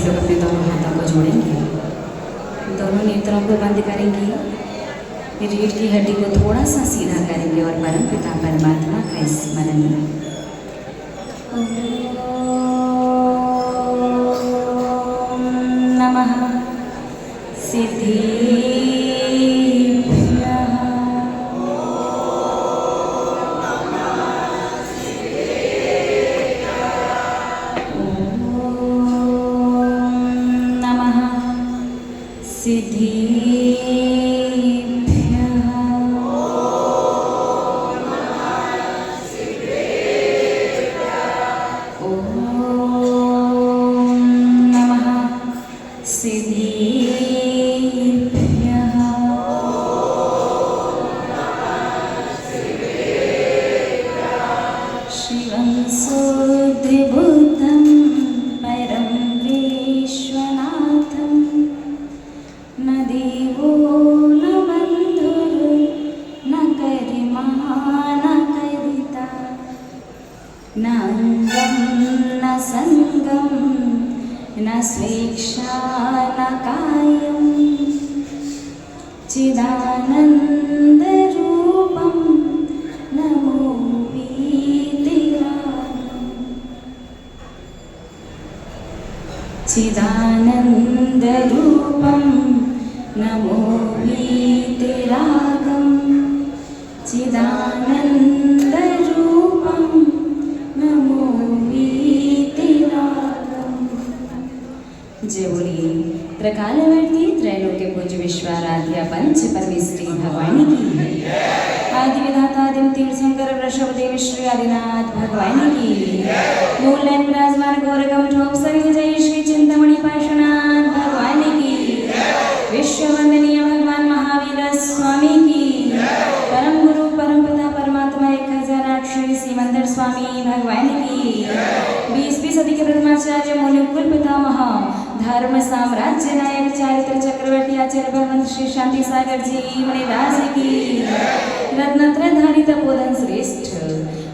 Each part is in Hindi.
लोग अपने दोनों हाथों को जोड़ेंगे, दोनों नेत्रों को बंद करेंगे, रीढ़ की हड्डी को थोड़ा सा सीधा करेंगे और परम पिता परमात्मा का स्मरण। ओम नमः सिद्धिभ्यः। शिवं सुदृभूतं परं विश्वनाथं न देवो न बन्धुर् न करिमा न करिता न अङ्गं न सङ्गं न स्वेच्छा न कायं चिदानन्दरूपं नमो चिदानन्दरूपं नमो वीतिरागं चिदानन्दरूपं नमो वीतिरागं। जय बोलिए त्रिकालवर्ती त्रैलोक्य पूज्य विश्वाराध्य पंच परमेश्वरी भगवान की, आदि विधाता आदिम तीर्थंकर वृषभदेव श्री आदिनाथ भगवान की, मूल लाइन विराजमान गौरगम ठोक सभी जय श्री चिंतामणि पार्श्वनाथ भगवान की, विश्व वंदनीय भगवान महावीर स्वामी की, परम गुरु परम पिता परमात्मा 1008 श्री सिमंदर स्वामी भगवान की, 20वीं सदी के ब्रह्माचार्य मुनिकुल पितामह धर्म साम्राज्य नायक चारित्र चक्रवर्ती आचार्य भगवंत श्री शांति सागर जी मणिदास की, रत्नत्रयधारी तपोधन श्रेष्ठ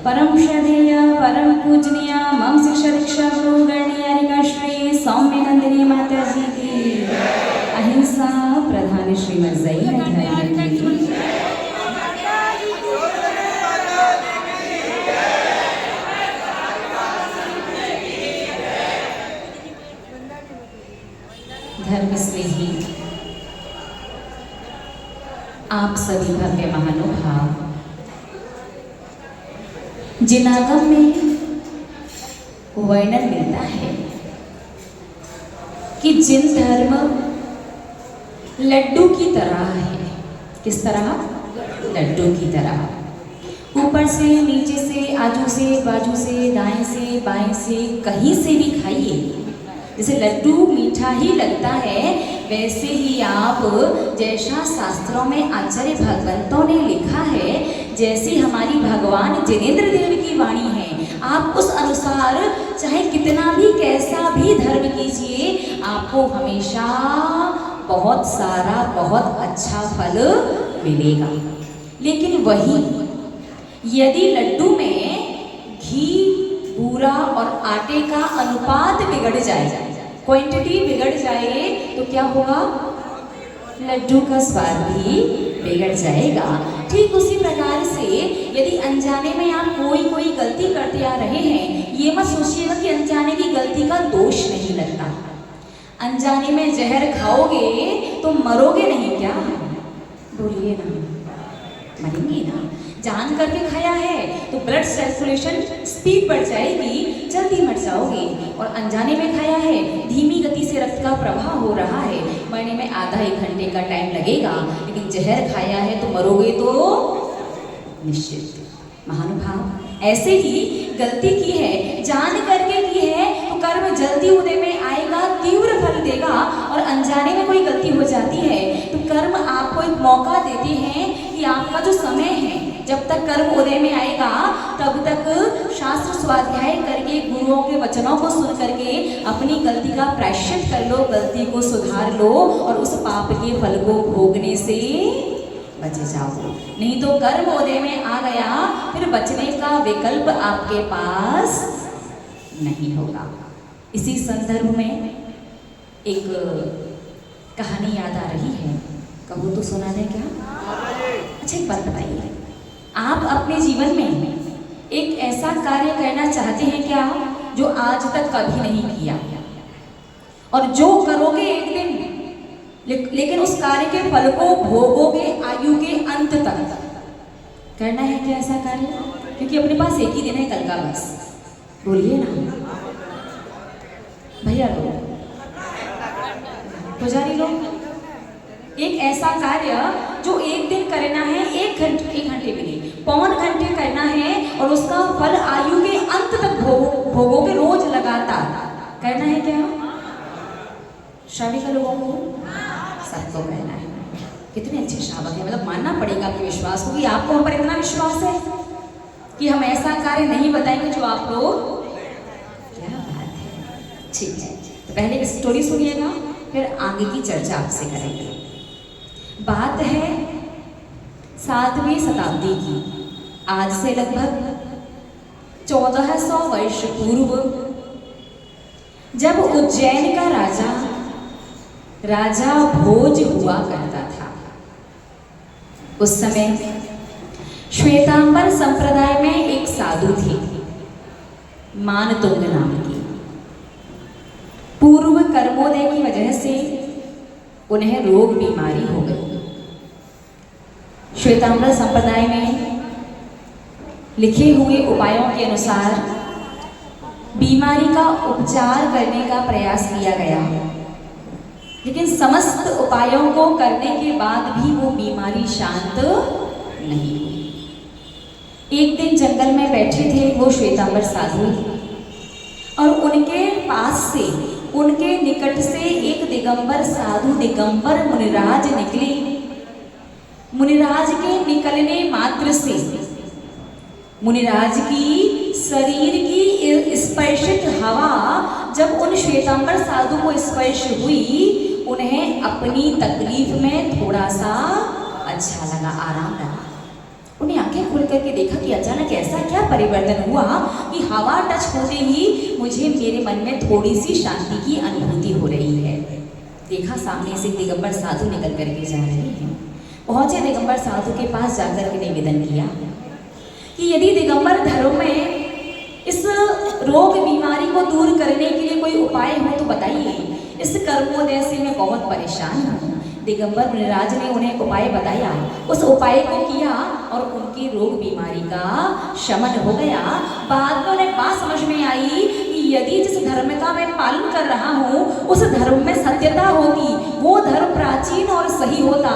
परम श्रद्धेय परम पूजनीय मम शिक्षा दीक्षा गुरु गणियारिका श्री सौम्य नंदिनी माता जी की, अहिंसा प्रधान श्रीमद जैन धर्म की। धर्म स्नेही आप सभी भव्य महानुभाव, जिनागम में वर्णन मिलता है कि जिन धर्म लड्डू की तरह है, किस तरह? लड्डू की तरह, ऊपर से नीचे से आजू से बाजू से दाएं से बाएं से कहीं से भी खाइए, जैसे लड्डू मीठा ही लगता है, वैसे ही आप जैसा शास्त्रों में आचार्य भगवंतों ने लिखा है, जैसी हमारी भगवान जिनेंद्र देव की वाणी है, आप उस अनुसार चाहे कितना भी कैसा भी धर्म कीजिए, आपको हमेशा बहुत सारा बहुत अच्छा फल मिलेगा। लेकिन वही यदि लड्डू में घी बूरा और आटे का अनुपात बिगड़ जाए, क्वांटिटी बिगड़ जाए, तो क्या होगा? लड्डू का स्वाद भी बिगड़ जाएगा। ठीक उसी प्रकार से यदि अनजाने में आप कोई गलती करते आ रहे हैं, ये मत सोचिएगा कि अनजाने की गलती का दोष नहीं लगता। अनजाने में जहर खाओगे तो मरोगे नहीं क्या? बोलिए ना, मरेंगे ना। जान करके खाया है तो ब्लड सर्कुलेशन स्पीड बढ़ जाएगी, जल्दी मर जाओगे। और अनजाने में खाया है, धीमी गति से रक्त का प्रवाह हो रहा है, मरने में आधा एक घंटे का टाइम लगेगा। लेकिन जहर खाया है तो मरोगे तो निश्चित। महानुभाव, ऐसे ही गलती की है, जान करके की है तो कर्म जल्दी उदय में आएगा, तीव्र फल देगा। और अनजाने में कोई गलती हो जाती है तो कर्म आपको एक मौका देते हैं कि आपका जो समय है, जब तक कर्म उदय में आएगा तब तक शास्त्र स्वाध्याय करके, गुरुओं के वचनों को सुन करके अपनी गलती का प्रायश्चित कर लो, गलती को सुधार लो और उस पाप के फल को भोगने से बच जाओ। नहीं तो कर्म उदय में आ गया, फिर बचने का विकल्प आपके पास नहीं होगा। इसी संदर्भ में एक कहानी याद आ रही है, कहूँ तो सुना दें क्या? अच्छा एक बात बताइए, आप अपने जीवन में एक ऐसा कार्य करना चाहते हैं क्या जो आज तक कभी नहीं किया, और जो करोगे एक दिन, लेकिन उस कार्य के फल को भोगोगे आयु के अंत तक? करना है क्या ऐसा कार्य? क्योंकि अपने पास एक ही दिन है कल का, बस बोलिए ना भैया लोग, पुजारी लोग। एक ऐसा कार्य जो एक दिन करना है, एक घंटे भी नहीं, पौन घंटे करना है, और उसका फल आयु के अंत तक भोगोगे, रोज लगातार करना है क्या? श्रावी का लोगों को सबको कहना है। कितने अच्छे श्रावक है, मतलब मानना पड़ेगा आपके विश्वास को, कि आपको हम पर इतना विश्वास है कि हम ऐसा कार्य नहीं बताएंगे जो आप लोग। क्या बात है, ठीक है। तो पहले एक स्टोरी सुनिएगा, फिर आगे की चर्चा आपसे करेंगे। बात है 7वीं शताब्दी की, आज से लगभग 1400 वर्ष पूर्व, जब उज्जैन का राजा भोज हुआ करता था। उस समय श्वेतांबर संप्रदाय में एक साधु थे, मानतुंग नाम की। पूर्व कर्मोदय की वजह से उन्हें रोग बीमारी हो गई। श्वेतांबर संप्रदाय में लिखे हुए उपायों के अनुसार बीमारी का उपचार करने का प्रयास किया गया, लेकिन समस्त उपायों को करने के बाद भी वो बीमारी शांत नहीं हुई। एक दिन जंगल में बैठे थे वो श्वेतांबर साधु, और उनके पास से, उनके निकट से एक दिगंबर साधु, दिगंबर मुनिराज निकले। मुनिराज के निकलने मात्र से मुनिराज की शरीर की स्पर्शित हवा जब उन श्वेतांबर साधु को स्पर्श हुई, उन्हें अपनी तकलीफ में थोड़ा सा अच्छा लगा, आराम लगा। उन्हें आंखें खुल करके देखा कि अचानक ऐसा क्या परिवर्तन हुआ कि हवा टच होते ही मुझे, मेरे मन में थोड़ी सी शांति की अनुभूति हो रही है। देखा सामने से दिगंबर साधु निकल करके जा रहे हैं। पहुंचे दिगंबर साधु के पास, जाकर के निवेदन किया कि यदि दिगंबर धर्म में इस रोग बीमारी को दूर करने के लिए कोई उपाय हो तो बताइए। इस कर्मोदय से मैं बहुत परेशान हूँ। दिगंबर मुनिराज ने उन्हें उपाय बताया, उस उपाय को किया और उनकी रोग बीमारी का शमन हो गया। बाद में उन्हें बात समझ में आई कि यदि जिस धर्म का मैं पालन कर रहा हूँ उस धर्म में सत्यता होगी, वो धर्म प्राचीन और सही होता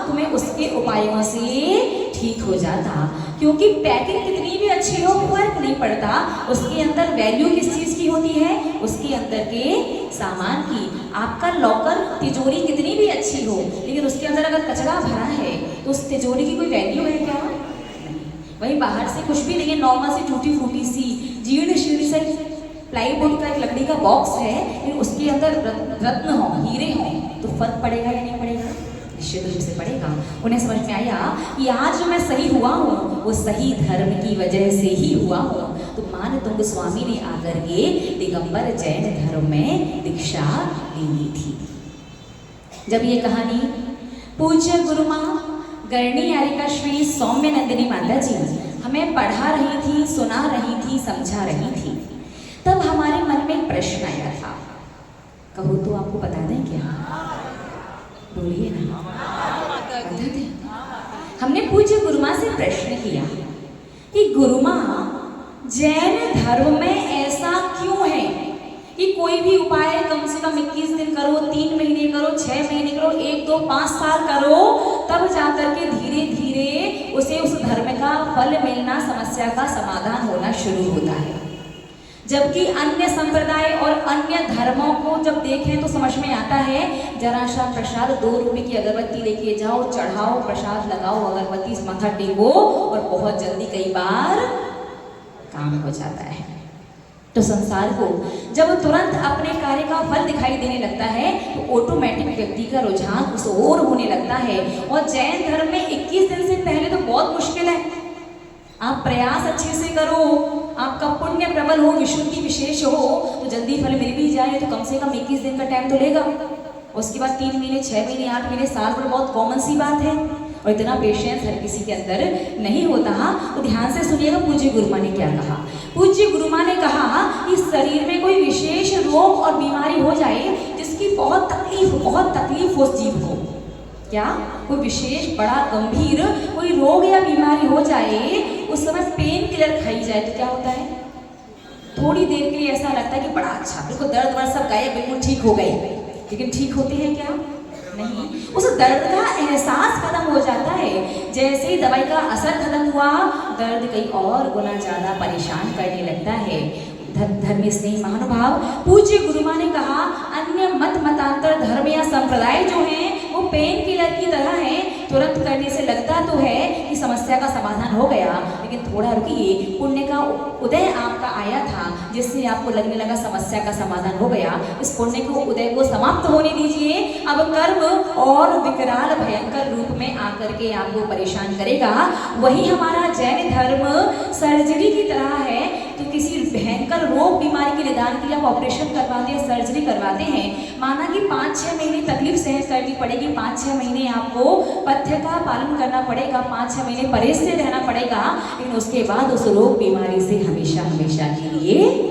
तो मैं उसके उपायों से ठीक हो जाता। क्योंकि पैकिंग कितनी भी अच्छी हो, फर्क नहीं पड़ता, उसके अंदर वैल्यू किस चीज़ की होती है, उसके अंदर के सामान की। आपका लॉकर, तिजोरी कितनी भी अच्छी हो, लेकिन उसके अंदर अगर कचरा भरा है तो उस तिजोरी की कोई वैल्यू है क्या? वही बाहर से कुछ भी नहीं है, नॉर्मल सी टूटी फूटी सी जीर्ण शीर्ण से प्लाईवुड का एक लकड़ी का बॉक्स है, लेकिन उसके अंदर रत्न हो, हीरे हो, तो फर्क पड़ेगा या नहीं पड़ेगा? निश्चित रूप से पड़ेगा। उन्हें समझ में आया कि आज जो मैं सही हुआ हूँ वो सही धर्म की वजह से ही हुआ हूँ। तो मानतुंग स्वामी ने आकर के दिगंबर जैन धर्म में दीक्षा ली थी। जब ये कहानी पूज्य गुरु माँ गरणी यारिका श्री सौम्य नंदिनी माता जी हमें पढ़ा रही थी, सुना रही थी, समझा रही थी, तब हमारे मन में एक प्रश्न आया था। कहो तो आपको बता दें क्या? बोलिए ना, बता दें। हमने पूज्य गुरुमा से प्रश्न किया कि गुरुमा, जैन धर्म में ऐसा क्यों है कि कोई भी उपाय कम से कम 21 दिन करो, 3 महीने करो, 6 महीने करो, 1, 2, 5 साल करो, तब जाकर के धीरे धीरे उसे उस धर्म का फल मिलना, समस्या का समाधान होना शुरू होता है। जबकि अन्य संप्रदाय और अन्य धर्मों को जब देखें तो समझ में आता है, जरा सा प्रसाद 2 रुपए की अगरबत्ती लेके जाओ, चढ़ाओ, प्रसाद लगाओ, अगरबत्ती माथा टेको और बहुत जल्दी कई बार काम हो जाता है। तो संसार को जब तुरंत अपने कार्य का फल दिखाई देने लगता है तो ऑटोमेटिक व्यक्ति का रुझान उस ओर होने लगता है। और जैन धर्म में 21 दिन से पहले तो बहुत मुश्किल है। आप प्रयास अच्छे से करो, आपका पुण्य प्रबल हो, विशुद्धि विशेष हो, तो जल्दी फल मिल भी जाए तो कम से कम 21 दिन का टाइम तो लेगा। उसके बाद 3 महीने, 6 महीने, 8 महीने, साल भर बहुत कॉमन सी बात है। और इतना पेशेंस हर किसी के अंदर नहीं होता। तो ध्यान से सुनिएगा पूज्य गुरु माँ ने क्या कहा। पूज्य गुरु माँ ने कहा कि शरीर में कोई विशेष रोग और बीमारी हो जाए जिसकी बहुत तकलीफ उस जीव को, क्या कोई विशेष बड़ा गंभीर कोई रोग या बीमारी हो जाए, उस समय पेन किलर खाई जाए तो क्या होता है, थोड़ी देर के लिए ऐसा लगता है कि बड़ा अच्छा, बिल्कुल दर्द वर्द सब गायब, बिल्कुल ठीक हो गए। लेकिन ठीक होते हैं क्या? नहीं। उस दर्द का एहसास खत्म हो जाता है। जैसे ही दवाई का असर खत्म हुआ, दर्द कई और गुना ज्यादा परेशान करने लगता है। धर्म स्नेही महानुभाव, पूज्य गुरु माँ ने कहा अन्य मतांतर धर्म या संप्रदाय जो हैं वो पेन किलर की तरह है, तुरंत करने से लगता तो है कि समस्या का समाधान हो गया, लेकिन थोड़ा रुकिए, पुण्य का उदय आपका आया था जिससे आपको लगने लगा समस्या का समाधान हो गया। इस पुण्य को उदय को समाप्त होने दीजिए। अब कर्म और विकराल भयंकर रूप में आकर के आपको परेशान करेगा। वही हमारा जैन धर्म सर्जरी की तरह है। तो किसी भयंकर रोग बीमारी के निदान के लिए आप ऑपरेशन करवाते हैं, सर्जरी करवाते हैं, माना कि 5-6 महीने तकलीफ सहन करनी पड़ेगी, 5-6 महीने आपको पथ्य का पालन करना पड़ेगा, 5-6 महीने परहेज से रहना पड़ेगा, लेकिन उसके बाद उस रोग बीमारी से हमेशा के लिए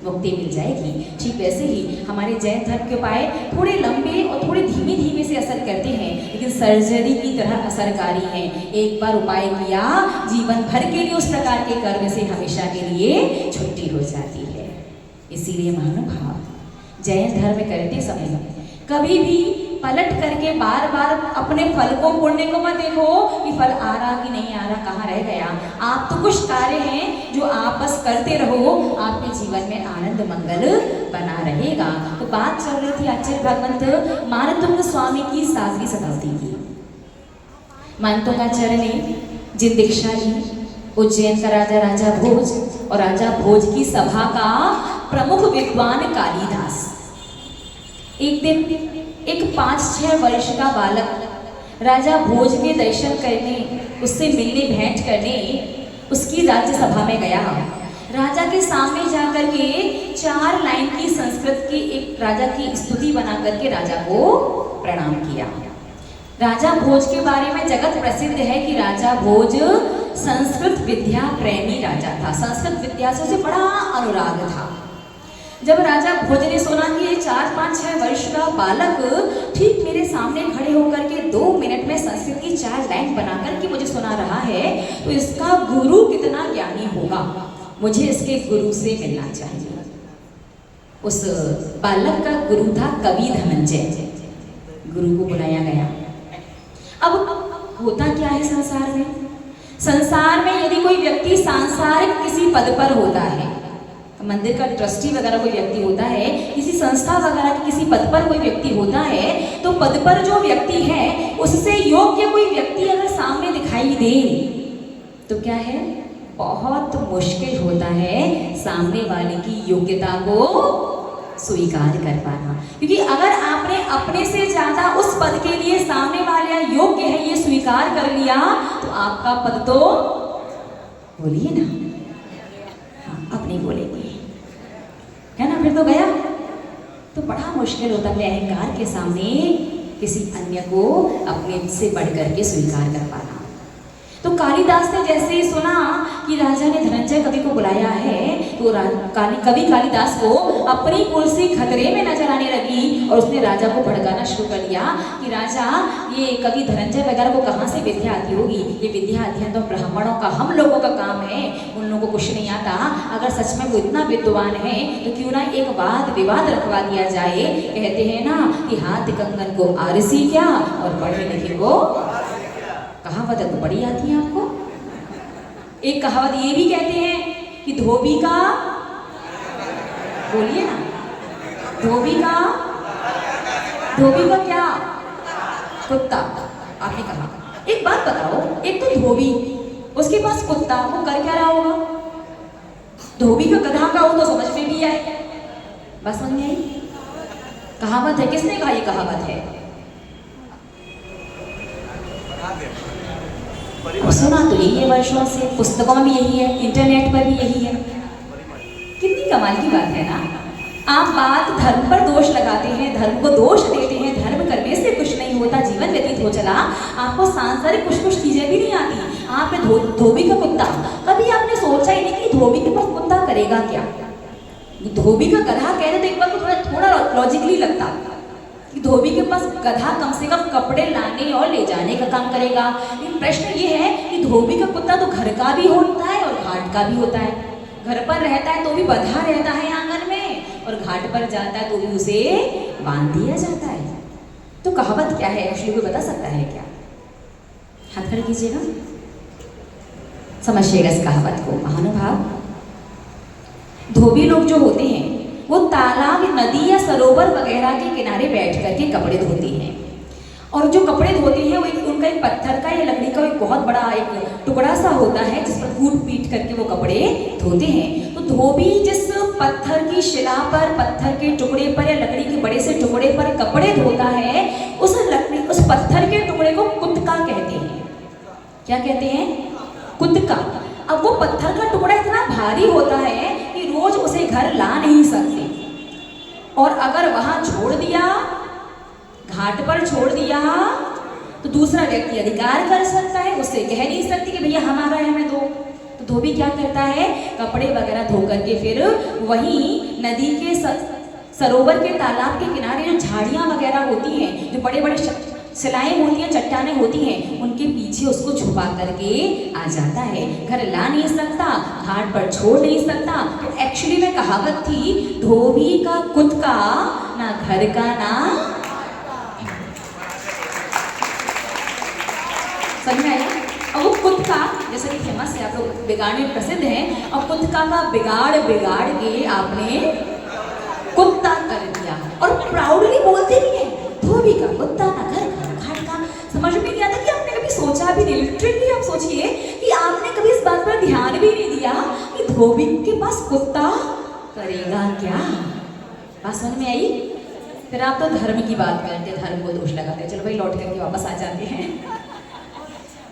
मुक्ति मिल जाएगी। ठीक वैसे ही हमारे जैन धर्म के उपाय थोड़े लंबे और थोड़े धीमे से असर करते हैं, लेकिन सर्जरी की तरह असरकारी हैं। एक बार उपाय किया, जीवन भर के लिए उस प्रकार के कर्म से हमेशा के लिए छुट्टी हो जाती है। इसीलिए महानुभाव, जैन धर्म करते समय कभी भी पलट करके बार बार अपने फल को, पुण्य को मत देखो कि फल आ रहा कि नहीं आ रहा, कहाँ रह गया। आप तो कुछ कार्य हैं जो आप बस करते रहो, आपके जीवन में आनंद मंगल बना रहेगा। तो बात चल रही थी आचार्य भगवंत मानतुंग स्वामी की 7वीं शताब्दी की। मानतुंगाचार्य ने जिन दीक्षा ली, उज्जैन का राजा भोज और राजा भोज की सभा का प्रमुख विद्वान कालिदास एक दिन एक 5-6 वर्ष का बालक राजा भोज के दर्शन करने, उससे मिलने, भेंट करने उसकी राज्यसभा में गया। राजा के सामने जाकर के 4 लाइन की संस्कृत की एक राजा की स्तुति बना करके राजा को प्रणाम किया। राजा भोज के बारे में जगत प्रसिद्ध है कि राजा भोज संस्कृत विद्या प्रेमी राजा था, संस्कृत विद्या से उसे बड़ा अनुराग था। जब राजा भोज ने सुना कि ये 4-5-6 वर्ष का बालक ठीक मेरे सामने खड़े होकर के 2 मिनट में संस्कृत की 4 लाइन बनाकर के मुझे सुना रहा है, तो इसका गुरु कितना ज्ञानी होगा, मुझे इसके गुरु से मिलना चाहिए। उस बालक का गुरु था कवि धनंजय। गुरु को बुलाया गया। अब होता क्या है संसार में, संसार में यदि कोई व्यक्ति सांसारिक किसी पद पर होता है, मंदिर का ट्रस्टी वगैरह कोई व्यक्ति होता है, किसी संस्था वगैरह के किसी पद पर कोई व्यक्ति होता है, तो पद पर जो व्यक्ति है उससे योग्य कोई व्यक्ति अगर सामने दिखाई दे तो क्या है, बहुत मुश्किल होता है सामने वाले की योग्यता को स्वीकार कर पाना। क्योंकि अगर आपने अपने से ज्यादा उस पद के लिए सामने वाला योग्य है ये स्वीकार कर लिया, तो आपका पद तो, बोलिए ना, हाँ अपने बोलेंगे है ना, फिर तो गया। तो बड़ा मुश्किल होता है अहंकार के सामने किसी अन्य को अपने से बढ़कर के स्वीकार कर पाना। तो कालिदास ने जैसे ही सुना कि राजा ने धनंजय कवि को बुलाया है, तो कवि कालिदास को अपनी कुर्सी खतरे में नजर आने लगी और उसने राजा को भड़काना शुरू कर दिया कि राजा, ये कवि धनंजय वगैरह को कहाँ से विद्या आती होगी, ये विद्या अध्ययन तो ब्राह्मणों का, हम लोगों का काम है, उन लोगों को कुछ नहीं आता। अगर सच में वो इतना विद्वान है तो क्यों ना एक वाद विवाद रखवा दिया जाए। कहते हैं ना कि हाथ कंगन को आरसी क्या और पढ़े लिखे को, कहावत तो बड़ी आती है आपको। एक कहावत ये भी कहते हैं कि धोबी का, बोलिए ना, धोबी का क्या, कुत्ता। आपने कहा, एक बात बताओ, एक तो धोबी, उसके पास कुत्ता, वो कर क्या रहा होगा। धोबी का गधा का हो तो समझ में भी आए, बस समझ में आई। कहावत है, किसने कहा ये कहावत है, सुना तो यही है वर्षों से, पुस्तकों में भी यही है, इंटरनेट पर भी यही है। कितनी कमाल की बात है ना। आप बात धर्म पर दोष लगाते हैं, धर्म को दोष देते हैं, धर्म करने से कुछ नहीं होता, जीवन व्यतीत हो चला, आपको सांसारिक कुछ चीजें भी नहीं आती। आप धोबी का कुत्ता, कभी आपने सोचा ही नहीं कि धोबी के पास कुत्ता करेगा क्या। धोबी का गधा कहते तो एक बार तो थोड़ा लॉजिकली लगता कि धोबी के पास गधा कम से कम कपड़े लाने और ले जाने का काम करेगा। लेकिन प्रश्न ये है कि धोबी का कुत्ता तो घर का भी होता है और घाट का भी होता है। घर पर रहता है तो भी बंधा रहता है आंगन में, और घाट पर जाता है तो भी उसे बांध दिया जाता है। तो कहावत क्या है, एक्चुअली कोई बता सकता है क्या? हाथ खड़े कीजिएगा, समझिएगा इस कहावत को। महानुभाव, धोबी लोग जो होते हैं वो तालाब, नदी या सरोवर वगैरह के किनारे बैठ करके कपड़े धोते हैं। और जो कपड़े धोते हैं वो उनका एक पत्थर का या लकड़ी का एक बहुत बड़ा एक टुकड़ा सा होता है जिस पर कूट पीट करके वो कपड़े धोते हैं। तो धोबी जिस पत्थर की शिला पर, पत्थर के टुकड़े पर या लकड़ी के बड़े से टुकड़े पर कपड़े धोता है, उस पत्थर के टुकड़े को कुतका कहते हैं। क्या कहते हैं? कुतका। अब वो पत्थर का टुकड़ा इतना भारी होता है कि रोज उसे घर ला नहीं सकते, और अगर वहां छोड़ दिया, घाट पर छोड़ दिया, तो दूसरा व्यक्ति अधिकार कर सकता है, उससे कह नहीं सकती कि भैया हमारा है, हमें दो। तो धोबी क्या करता है, कपड़े वगैरह धो करके फिर वहीं नदी के सरोवर के तालाब के किनारे जो झाड़ियाँ वगैरह होती हैं, जो बड़े बड़े शिलाएं होती हैं, चट्टानें होती हैं, उनके पीछे उसको छुपा करके आ जाता है। घर ला नहीं सकता, घाट पर छोड़ नहीं सकता। तो एक्चुअली में कहावत थी, धोबी का कुतका, ना घर का ना। समझ में आया? और वो कुतका जैसे कि फेमस है, आप लोग बिगाड़ में प्रसिद्ध हैं, और कुतका का बिगाड़ बिगाड़ के आपने कुत्ता कर दिया, और प्राउडली बोलते भी हैं, धोबी का कुत्ता, ना घर का घाट का। समझ में नहीं आता कि आपने कभी सोचा भी नहीं। लिटरली आप सोचिए कि आपने कभी इस बात पर ध्यान भी नहीं दिया कि धोबी के पास कुत्ता करेगा क्या। बात समझ में आई? फिर आप तो धर्म की बात करते, धर्म को दोष लगाते। चलो भाई लौट करके वापस आ जाते हैं।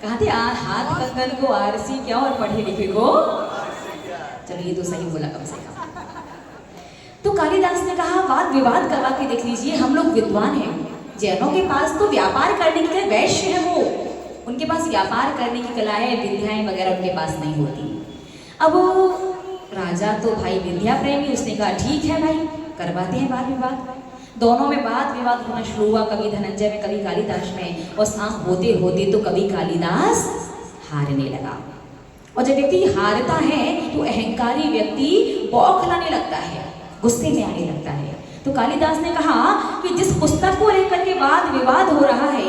कहा थे हाथ कंगन को आरसी क्या और पढ़े लिखे को, चलो ये तो सही बोला कम से कम। तो कालिदास ने कहा वाद विवाद करवा के देख लीजिए, हम लोग विद्वान हैं। जैनों के पास तो व्यापार करने के लिए वैश्य है, वो उनके पास व्यापार करने की कलाएं, विद्याएं वगैरह उनके पास नहीं होती। अब राजा तो भाई विद्या प्रेमी, उसने कहा ठीक है भाई, करवाते हैं वाद विवाद। दोनों में वाद विवाद होना शुरू हुआ, कभी धनंजय में, कभी कालिदास में, और सांस होते होते तो कभी कालिदास हारने लगा। और जब व्यक्ति हारता है तो अहंकारी व्यक्ति बौखलाने लगता है, गुस्से में आने लगता है। तो कालिदास ने कहा कि जिस पुस्तक को लेकर के वाद विवाद हो रहा है,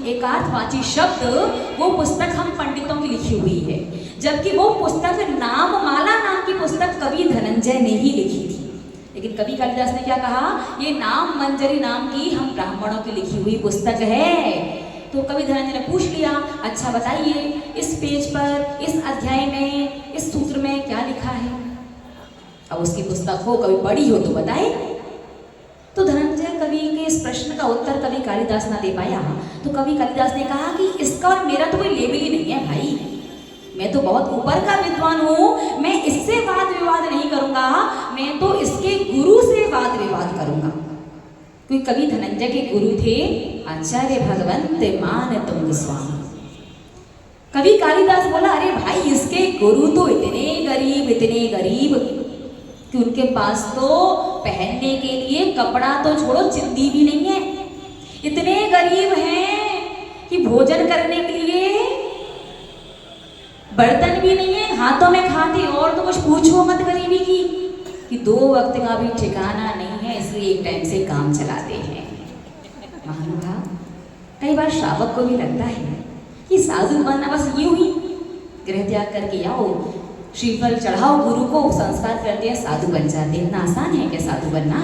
एकार्थवाची शब्द, वो पुस्तक हम पंडितों की लिखी हुई है, जबकि वो पुस्तक नाममाला नाम की पुस्तक कवि धनंजय ने ही लिखी थी। लेकिन कवि कालिदास ने क्या कहा, ये नाम मंजरी नाम की हम ब्राह्मणों की लिखी हुई पुस्तक है। तो कवि धनंजय ने पूछ लिया, अच्छा बताइए इस पेज पर, इस अध्याय में, इस सूत्र में क्या लिखा है। अब उसकी पुस्तक हो, कभी पढ़ी हो तो बताए। तो धनंजय कवि के इस प्रश्न का उत्तर कवि कालिदास ना दे पाया। तो कवि कालिदास ने कहा कि इसका और मेरा तो कोई लेवल ही नहीं है भाई, मैं तो बहुत ऊपर का विद्वान हूँ, मैं इससे वाद विवाद नहीं करूँगा, मैं तो इसके गुरु से वाद विवाद करूँगा। क्योंकि कवि धनंजय के गुरु थे आचार्य भगवंत मानतुंग स्वामी। कवि कालिदास बोला, अरे भाई इसके गुरु तो इतने गरीब कि उनके पास तो पहनने के लिए कपड़ा तो छोड़ो, चिंदी भी नहीं है। इतने गरीब हैं कि भोजन करने के लिए बर्तन भी नहीं है, हाथों में खाते, और तो कुछ पूछो मत गरीबी की, कि 2 वक्त का भी ठिकाना नहीं है, इसलिए एक टाइम से काम चलाते हैं। महानुभाव, कई बार श्रावक को भी लगता है कि साधु बनना बस यूं ही गृह त्याग करके आओ, श्रीफल चढ़ाओ, गुरु को संस्कार करते हैं, साधु बन जाते हैं। इतना आसान है क्या साधु बनना?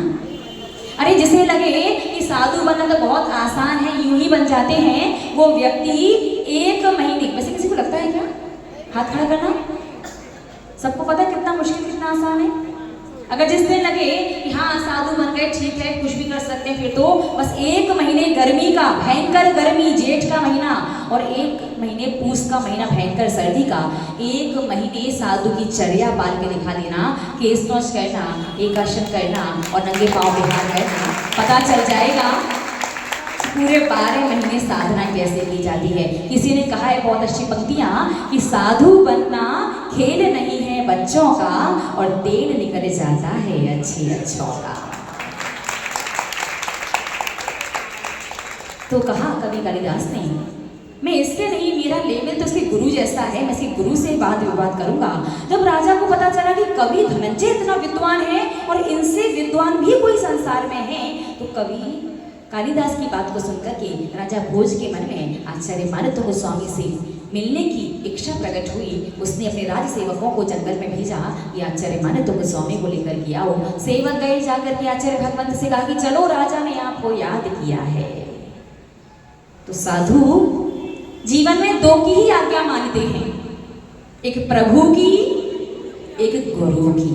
अरे जिसे लगे कि साधु बनना तो बहुत आसान है, यूं ही बन जाते हैं, वो व्यक्ति 1 महीने, वैसे किसी को लगता है क्या? हाथ खड़ा करना। सबको पता है कितना मुश्किल कितना आसान है? अगर जिस दिन लगे कि हाँ साधु बन गए ठीक है कुछ भी कर सकते हैं, फिर तो बस 1 महीने गर्मी का, भयंकर गर्मी जेठ का महीना, और 1 महीने पूस का महीना भयंकर सर्दी का, 1 महीने साधु की चर्या पाल के दिखा देना, केस नौच करना, एकाशन करना और नंगे पांव विहार करना, पता चल जाएगा पूरे 12 महीने साधना कैसे की जाती है। किसी ने कहा है बहुत अच्छी पंक्तियां कि साधु बनना खेल नहीं है बच्चों का, और तेल निकल जाता है अच्छे अच्छों का। तो कहा कवि कालिदास ने, मैं इससे नहीं, मेरा लेवल तो उसके गुरु जैसा है, मैं इसके गुरु से वाद विवाद करूंगा। जब राजा को पता चला कि कवि धनंजय इतना विद्वान है और इनसे विद्वान भी कोई संसार में है, तो कवि कालिदास की बात को सुनकर के राजा भोज के मन में आचार्य मानव गोस्वामी से मिलने की इच्छा प्रकट हुई। उसने अपने राज सेवकों को जंगल में भेजा कि आचार्य मानव गोस्वामी को लेकर के आओ। सेवक गए, जाकर के आचार्य भगवंत से कहा कि चलो राजा ने आपको याद किया है। तो साधु जीवन में 2 की ही आज्ञा मानते हैं, एक प्रभु की, एक गुरु की।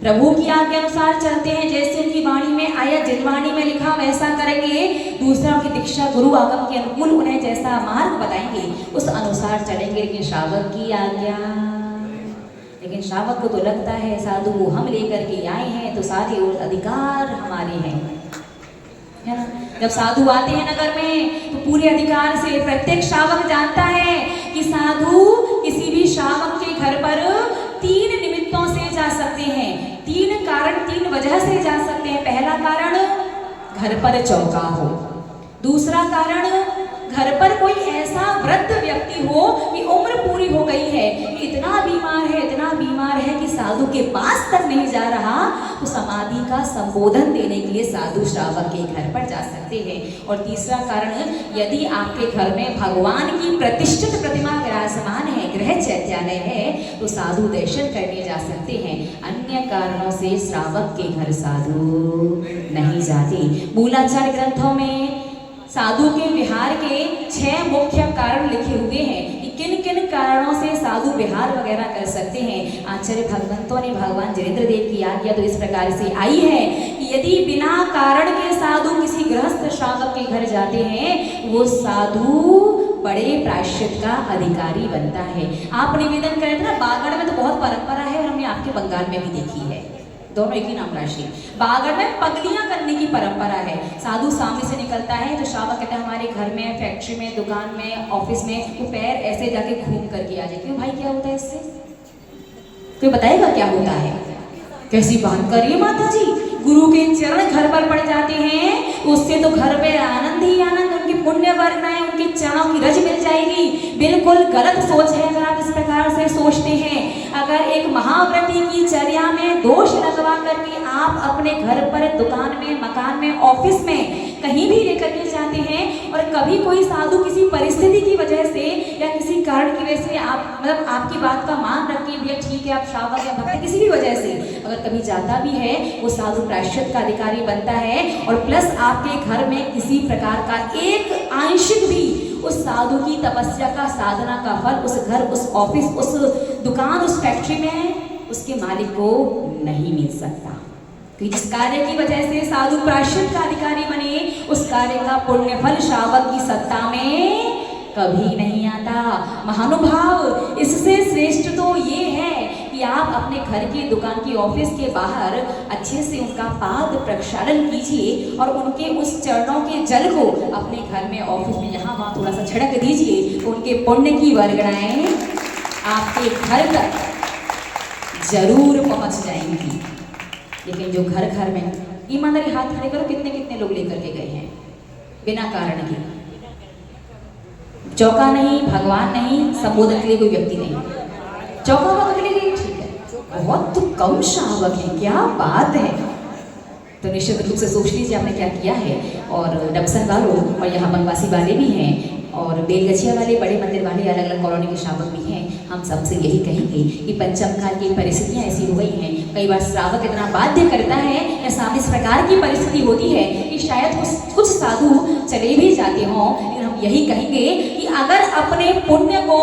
प्रभु की आज्ञा अनुसार चलते हैं, जैसे उनकी वाणी में आया, जिन वाणी में लिखा वैसा करेंगे। दूसरा की दीक्षा गुरु आगम के अनुकूल उन्हें जैसा मार्ग बताएंगे उस अनुसार चलेंगे। लेकिन श्रावक की आज्ञा, लेकिन श्रावक को तो लगता है साधु को हम लेकर के आए हैं तो सारे अधिकार हमारे हैं, है ना। जब साधु आते हैं नगर में तो पूरे अधिकार से प्रत्येक श्रावक जानता है कि साधु किसी भी श्रावक के घर पर 3 निमित्तों से जा सकते हैं, 3 कारण, 3 वजह से जा सकते हैं। पहला कारण घर पर चौका हो, दूसरा कारण घर पर कोई ऐसा वृद्ध व्यक्ति हो कि उम्र पूरी हो गई है, इतना बीमार है कि साधु के पास तक नहीं जा रहा, तो समाधि का संबोधन देने के लिए साधु श्रावक के घर पर जा सकते हैं। और तीसरा कारण, यदि आपके घर में भगवान की प्रतिष्ठित प्रतिमा विराजमान है, गृह चैत्यालय है, तो साधु दर्शन करने जा सकते हैं। अन्य कारणों से श्रावक के घर साधु नहीं जाते। मूलाचार ग्रंथों में साधु के विहार के 6 मुख्य कारण लिखे हुए हैं कि किन किन कारणों से साधु विहार वगैरह कर सकते हैं। आचार्य भगवंतों ने भगवान जिनेंद्र देव की आज्ञा तो इस प्रकार से आई है कि यदि बिना कारण के साधु किसी गृहस्थ श्रावक के घर जाते हैं, वो साधु बड़े प्रायश्चित का अधिकारी बनता है। आप निवेदन करें थे ना, बागड़ में तो बहुत परंपरा है और हमने आपके बंगाल में भी देखी है, दोनों एक ही नाम राशि। बागड़ में पगलियां करने की परंपरा है। साधु सामने से निकलता है तो श्रावक कहता है हमारे घर में, फैक्ट्री में, दुकान में, ऑफिस में, वो पैर ऐसे जाके घूम करके आ जाए। क्यों भाई, क्या होता है इससे? कोई बताएगा क्या होता है? कैसी बात करिए माता जी, गुरु के चरण घर पर पड़ जाते हैं, उससे तो घर में आनंद ही आनंद, उनकी पुण्य वर्गनाएं, उनके चरणों की रज मिल जाएगी। बिल्कुल गलत सोच है अगर आप इस प्रकार से सोचते हैं। अगर एक महाव्रती की चर्या में दोष लगवा करके आप अपने घर पर, दुकान में, मकान में, ऑफिस में, कहीं भी लेकर के जाते हैं, और कभी कोई साधु किसी परिस्थिति की वजह से या किसी कारण की वजह से आप मतलब आपकी बात का मान रख के भैया ठीक है आप श्रावक या भक्त किसी भी वजह से अगर कभी जाता भी है, वो साधु प्रायश्चित का अधिकारी बनता है। और प्लस आपके घर में किसी प्रकार का एक आंशिक भी उस साधु की तपस्या का, साधना का फल उस घर, उस ऑफिस, उस दुकान, उस फैक्ट्री में उसके मालिक को नहीं मिल सकता। तो जिस कार्य की वजह से साधु प्रायश्चित का अधिकारी बने, उस कार्य का पुण्य फल श्रावक की सत्ता में कभी नहीं आता। महानुभाव, इससे श्रेष्ठ तो ये है कि आप अपने घर की, दुकान की, ऑफिस के बाहर अच्छे से उनका पाद प्रक्षालन कीजिए और उनके उस चरणों के जल को अपने घर में, ऑफिस में, यहाँ वहाँ थोड़ा सा छिड़क दीजिए। उनके पुण्य की वर्गणाएं आपके घर तक जरूर पहुँच जाएंगी। लेकिन जो घर घर में, ईमानदारी हाथ खड़े करो, कितने कितने लोग लेकर के गए हैं बिना कारण के? चौका नहीं, भगवान नहीं, संबोधन के लिए कोई व्यक्ति नहीं, चौका वक्त के लिए ठीक है। बहुत तो कम श्रावक है, क्या बात है। तो निश्चित रूप से सोच लीजिए आपने क्या किया है। और डबसन वालों और यहाँ बनवासी वाले भी हैं और बेलगछिया वाले, बड़े मंदिर वाले, अलग अलग कॉलोनी के श्रावक भी हैं। हम सबसे यही कहेंगे कि पंचम काल की परिस्थितियाँ ऐसी हो गई हैं, कई बार श्रावक इतना बाध्य करता है या सामने इस प्रकार की परिस्थिति होती है कि शायद कुछ साधु चले भी जाते हों। लेकिन हम यही कहेंगे कि अगर अपने पुण्य को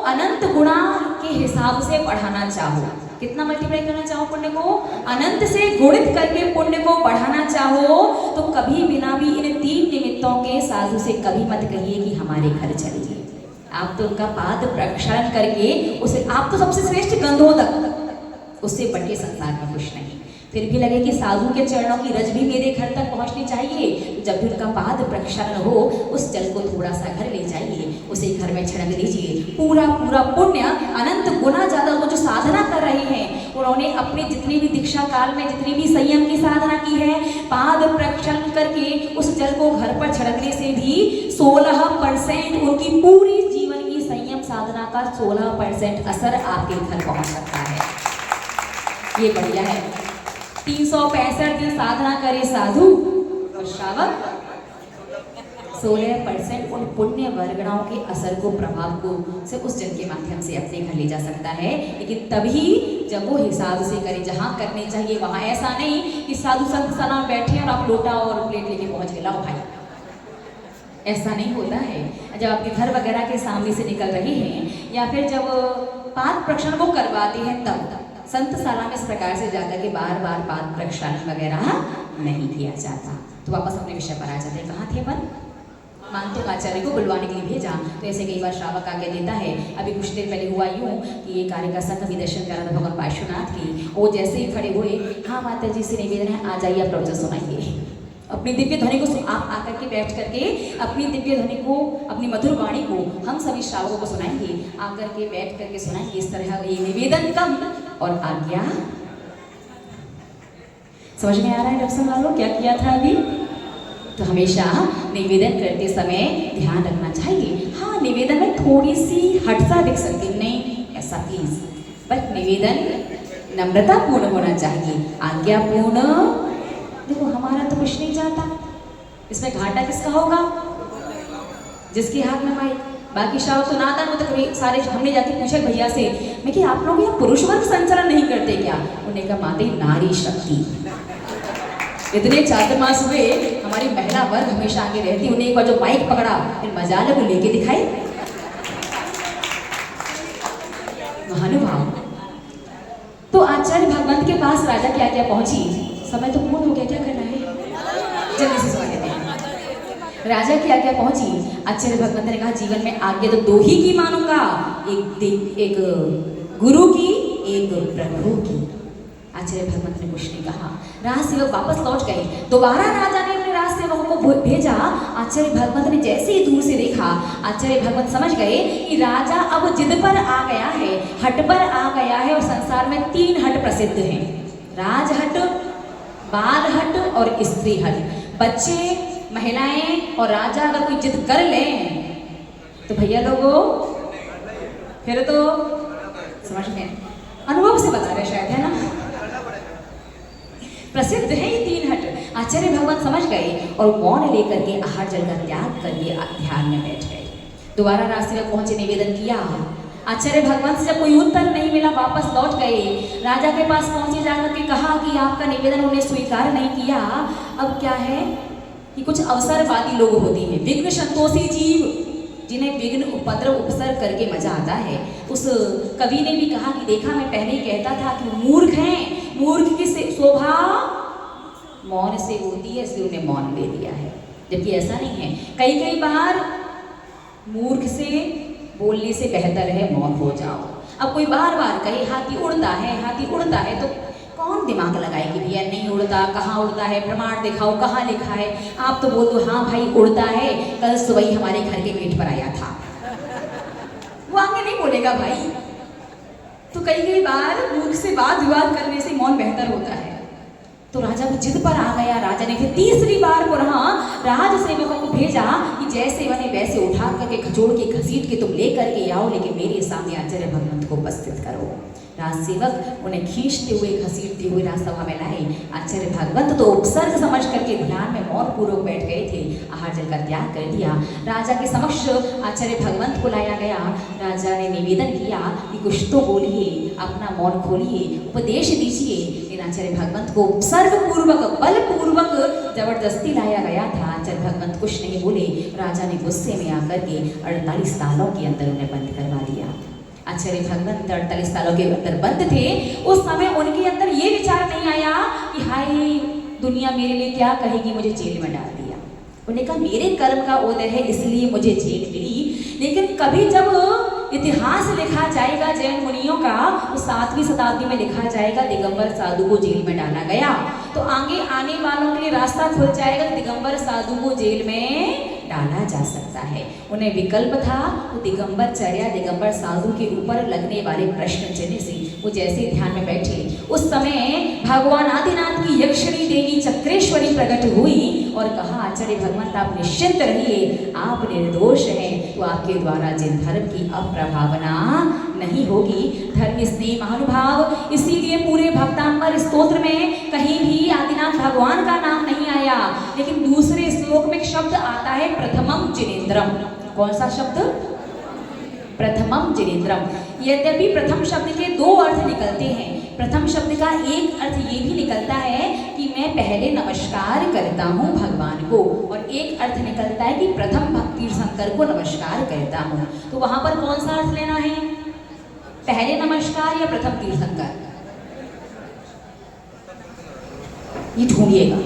अनंत गुणा के हिसाब से बढ़ाना चाहो कितना मल्टीप्लाई करना चाहो पुण्य को? अनंत से गुणित करके पुण्य को बढ़ाना चाहो तो कभी बिना भी इन 3 निमित्तों के साधु से कभी मत कहिए कि हमारे घर चलिए। आप तो उनका पाद प्रक्षालन करके उसे, आप तो सबसे श्रेष्ठ गंधोदक, उससे बढ़ के संसार में कुछ नहीं। फिर भी लगे कि साधु के चरणों की रज भी मेरे घर तक पहुंचनी चाहिए, जब भी उनका पाद प्रक्षालन हो उस जल को थोड़ा सा घर ले जाइए, उसे घर में छिड़क दीजिए। पूरा पूरा पुण्य अनंत गुना ज्यादा। वो जो साधना कर रहे हैं उन्होंने अपने जितनी भी दीक्षा काल में जितनी भी संयम की साधना की है, पाद प्रक्षालन करके उस जल को घर पर छिड़कने से भी 16% उनकी पूरी जीवन की संयम साधना का 16% असर आपके घर पहुंच सकता है। ये बढ़िया है। 365 दिन साधना करे साधु और श्रावक, 16% उन पुण्य वर्गणाओं के असर को, प्रभाव को से उस जन के माध्यम से अपने घर ले जा सकता है। लेकिन तभी जब वो हिसाब से करे, जहाँ करने चाहिए वहाँ। ऐसा नहीं कि साधु संत सना बैठे और आप लोटा और प्लेट लेके पहुंच गए, लाओ भाई, ऐसा नहीं होता है। जब आपके घर वगैरह के सामने से निकल रहे हैं या फिर जब पाद प्रक्षालन वो करवाते हैं तब संत शाला में इस प्रकार से जाकर के बार बार पाद प्रक्षालन वगैरह नहीं किया जाता। तो वापस अपने विषय पर आ जाते हैं। कहाँ थे अपन? मानतो आचार्य को बुलवाने के लिए भेजा, तो ऐसे कई बार श्रावक आगे देता है। अभी कुछ देर पहले हुआ यूँ कि ये कार्य का संघ भी दर्शन करा था भगवान पार्श्वनाथ की। वो जैसे ही खड़े हुए, हाँ माता जी से निवेदन है, आ जाइए आप प्रवचन सुनाइए। अपनी दिव्य ध्वनि को आप आकर के बैठ करके अपनी दिव्य ध्वनि को, अपनी मधुर वाणी को हम सभी श्रावकों को सुनाएंगे। आकर के बैठ करके सुनाएंगे। इस तरह ये निवेदन कम और आज्ञा। समझ में आ रहा है डॉक्टर साहब क्या किया था अभी? तो हमेशा निवेदन करते समय ध्यान रखना चाहिए। हाँ, निवेदन में थोड़ी सी हटसा दिख सकती, नहीं ऐसा प्लीज, बट निवेदन नम्रता पूर्ण होना चाहिए, आज्ञापूर्ण। देखो हमारा तो कुछ नहीं जाता, इसमें घाटा किसका होगा? जिसके हाथ में माइक। बाकी श्रावक तो नादान, वो तो कभी सारे हमने जाके पूछा भैया से, मैं कि आप लोग यहाँ पुरुष वर्ग संचरण नहीं करते क्या? उन्होंने कहा माते नारी शक्ति। इतने चातुर्मास हुए, हमारी महिला वर्ग हमेशा आगे रहती। उन्हें एक बार जो माइक पकड़ा फिर मजाल वो लेके दिखाई। महानुभाव। तो आचार्य भगवंत के पास राजा क्या क्या पहुंची। समय तो पूर्ण हो गया, क्या करना है? जल्दी से सुना देते हैं। राजा की आज्ञा पहुंची। आचार्य भगवंत ने कहा जीवन में आज्ञा तो 2 ही की मानूंगा, एक गुरु की, एक प्रभु की। आचार्य भगवंत ने कुछ नहीं कहा। राज सेवक वापस लौट गए। दोबारा राजा ने अपने राज सेवकों को भेजा। आचार्य भगवंत ने जैसे ही दूर से देखा, आचार्य भगवंत समझ गए कि राजा अब जिद पर आ गया है, हट पर आ गया है। और संसार में 3 हट प्रसिद्ध हैं, राजहट, बाल हट और स्त्री हट। बच्चे, महिलाएं और राजा अगर कोई जिद कर लें तो भैया लोगों फिर तो समझ में, अनुभव से बता रहे शायद, है ना? प्रसिद्ध है ये 3 हट। आचार्य भगवंत समझ गए और मौन लेकर के आहार जल का त्याग करके ध्यान में बैठ गए। दोबारा रास्ते में पहुंचे, निवेदन किया। आचार्य भगवंत से जब कोई उत्तर नहीं मिला वापस लौट गए। राजा के पास पहुंचे, जाकर के कहा कि आपका निवेदन उन्हें स्वीकार नहीं किया। अब क्या है कि कुछ अवसरवादी लोग होते हैं, विघ्न संतोषी जीव, जिन्हें विघ्न उपद्रव उपसर करके मजा आता है। उस कवि ने भी कहा कि देखा मैं पहले ही कहता था कि मूर्ख हैं, मूर्ख की शोभा मौन से होती है, इसलिए उन्हें मौन ले दिया है। जबकि ऐसा नहीं है। कई कई बार मूर्ख से बोलने से बेहतर है मौन हो जाओ। अब कोई बार बार कहे हाथी उड़ता है, हाथी उड़ता है, तो कौन दिमाग लगाए कि भैया नहीं उड़ता, कहाँ उड़ता है, प्रमाण दिखाओ, कहाँ लिखा है? आप तो बोल दो हाँ भाई उड़ता है, कल सुबह हमारे घर के गेट पर आया था। वो आगे नहीं बोलेगा भाई। तो कई कई बार मूर्ख से वाद विवाद करने से मौन बेहतर होता है। तो राजा भी जिद पर आ गया। राजा ने फिर तीसरी बार पुनः राज सेवकों को भेजा कि जैसे बने वैसे उठा करके खचोड़ के घसीट के तुम ले करके आओ, लेकिन मेरे सामने आचार्य भगवंत को उपस्थित करो। राज सेवक उन्हें खींचते हुए घसीटते हुए राजसभा में लाए। आचार्य भगवंत तो उपसर्ग समझ करके ध्यान में मौन पूर्वक बैठ गए थे, आहार जल का त्याग कर दिया। राजा के समक्ष आचार्य भगवंत को लाया गया। राजा ने निवेदन किया कि कुछ तो बोलिए, अपना मौन खोलिए, उपदेश दीजिए। लेकिन आचार्य भगवंत को उपसर्ग पूर्वक, बल पूर्वक जबरदस्ती लाया गया था। आचार्य भगवंत कुछ नहीं बोले। राजा ने गुस्से में आकर के 48 सालों के अंदर उन्हें बंद करवा दिया। आचार्य भगवंत 48 सालों के अंदर बंद थे। उस समय उनके अंदर ये विचार नहीं आया कि हाय दुनिया मेरे लिए क्या कहेगी, मुझे जेल में डाल दिया। उन्हें कहा मेरे कर्म का उदय है इसलिए मुझे जेल मिली। लेकिन कभी जब इतिहास लिखा जाएगा जैन मुनियों का, तो 7वीं शताब्दी में लिखा जाएगा दिगंबर साधु को जेल में डाला गया। तो आगे आने वालों के लिए रास्ता खुल जाएगा, दिगंबर साधु को जेल में डाला जा सकता है। उन्हें विकल्प था वो दिगंबर चर्या दिगंबर साधु के ऊपर लगने वाले प्रश्न चिन्ह से वो जैसे ध्यान में बैठे, उस समय भगवान आदिनाथ की यक्षिणी देवी चक्रेश्वरी प्रकट हुई और कहा आचार्य भगवंत आप निश्चिंत रहिए, आप निर्दोष हैं, तो आपके द्वारा जिन धर्म की अप्रभावना नहीं होगी। धर्म स्नेह महानुभाव, इसीलिए पूरे भक्तांबर स्तोत्र में कहीं भी आदिनाथ भगवान का नाम नहीं आया, लेकिन दूसरे श्लोक में एक शब्द आता है प्रथमम जिनेन्द्रम। कौन सा शब्द? प्रथमम जिनेन्द्रम। यद्यपि प्रथम शब्द के 2 अर्थ निकलते हैं। प्रथम शब्द का एक अर्थ ये भी निकलता है कि मैं पहले नमस्कार करता हूँ भगवान को, और एक अर्थ निकलता है कि प्रथम भक्ति शंकर को नमस्कार करता हूँ। तो वहां पर कौन सा अर्थ लेना है, पहले नमस्कार या प्रथम तीर्थंकर? ये ढूंढिएगा,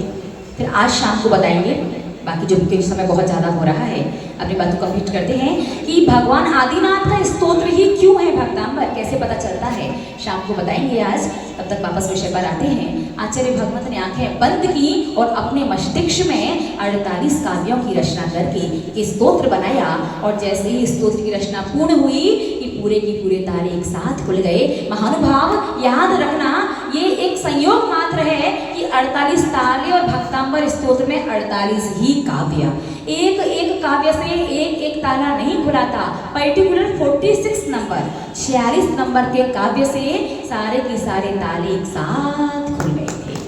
फिर आज शाम को बताएंगे। बाकी जो के समय बहुत ज़्यादा हो रहा है, अपनी बात को कंप्लीट करते हैं कि भगवान आदिनाथ का स्तोत्र ही क्यों है भक्तांबर, कैसे पता चलता है, शाम को बताएंगे आज। तब तक वापस विषय पर आते हैं। आचार्य भगवंत ने आंखें बंद की और अपने मस्तिष्क में 48 काव्यों की रचना करके एक स्तोत्र बनाया, और जैसे ही स्तोत्र की रचना पूर्ण हुई कि पूरे के पूरे तारे एक साथ खुल गए। महानुभाव याद रखना, ये एक संयोग मात्र है कि 48 ताले और भक्तांबर स्तोत्र में 48 ही काव्य, एक एक काव्य से एक एक ताला नहीं खुला था। पर्टिकुलर 46 नंबर 46 नंबर के काव्य से सारे के सारे ताले एक साथ खुल गए थे।